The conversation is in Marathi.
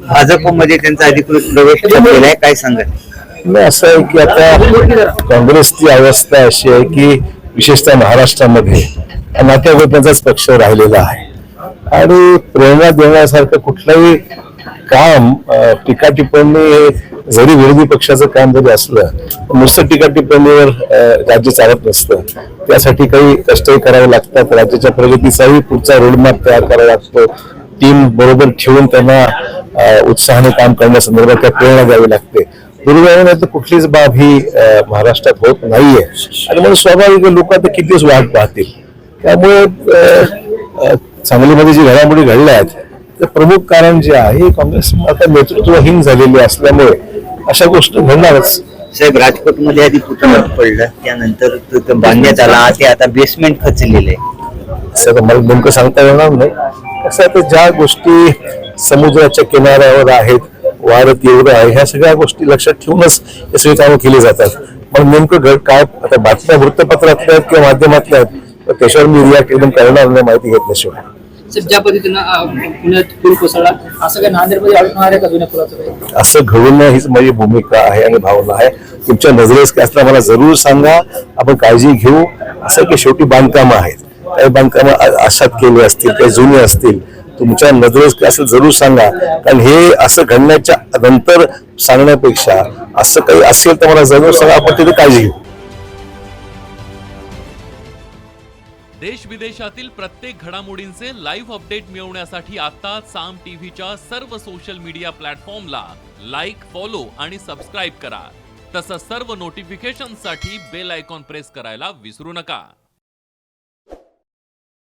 भाजपमध्ये त्यांचा अधिकृत प्रवेश केलेला आहे, काय सांगाल? नाही, असं आहे की आता काँग्रेसची अवस्था अशी आहे की विशेषतः महाराष्ट्रामध्ये नाट्यगोपांचाच पक्ष राहिलेला आहे आणि प्रेरणा देण्यासारखं कुठलंही काम टीका टिप्पणी जरी विरोधी पक्षाचं काम जरी असलं नुसतं टीका टिप्पणीवर राज्य चालत नसतं. त्यासाठी काही कष्टही करावे लागतात. राज्याच्या प्रगतीचाही पुढचा रोडमॅप तयार करावा लागतो. टीम बरोबर ठेवून त्यांना उत्साहाने काम करण्यासंदर्भात त्या प्रेरणा द्यावी लागते. दुर्दैवाने तर कुठलीच बाब ही महाराष्ट्रात होत नाहीये आणि म्हणून स्वाभाविक लोक आता किती दिवस वाट पाहतील. त्यामुळे सांगलीमध्ये जी घडामोडी घडल्या आहेत ते प्रमुख कारण जे आहे काँग्रेस आता नेतृत्वहीन झालेली असल्यामुळे अशा गोष्टी घडणारच. साहेब, राजकोटमध्ये आधी पुतळा पडला, त्यानंतर बांधण्यात आला, ते आता बेसमेंट खचलेलं आहे. असं मला नेमकं सांगता येणार नाही. असं आता ज्या गोष्टी समुद्राच्या किनाऱ्यावर आहेत, वारं तीव्र आहे, ह्या सगळ्या गोष्टी लक्षात ठेवूनच हे सगळी कामं केली जातात. पण नेमकं काय आता बातम्या वृत्तपत्रातल्या आहेत किंवा माध्यमातल्या आहेत त्याच्यावर मी रिॲक्ट एकदम करणार नाही माहिती घेतल्याशिवाय. ज्या पद्धतीनं पुण्यात पूल कोसळला असं काही नांदेडमध्ये अडवणार आहे का जुन्या पुलाचं? असं घडून हीच माझी भूमिका आहे आणि भावना आहे. तुमच्या नजरेस काय असलं मला जरूर सांगा, आपण काळजी घेऊ. असं की शेवटी बांधकामं आहेत, काही बांधकामं आशात केली असतील, काही जुनी असतील, तुमच्या नजरेस काय असेल जरूर सांगा. कारण हे असं घडण्याच्या नंतर सांगण्यापेक्षा असं काही असेल तर मला जरूर सांगा, आपण तिथे काळजी घेऊ. देश विदेशातील प्रत्येक घडामोडींचे लाईव्ह अपडेट मिळवण्यासाठी आता साम टीव्हीच्या सर्व सोशल मीडिया प्लॅटफॉर्मला लाईक, फॉलो आणि सबस्क्राईब करा. तसंच सर्व नोटिफिकेशनसाठी बेल आयकॉन प्रेस करायला विसरू नका.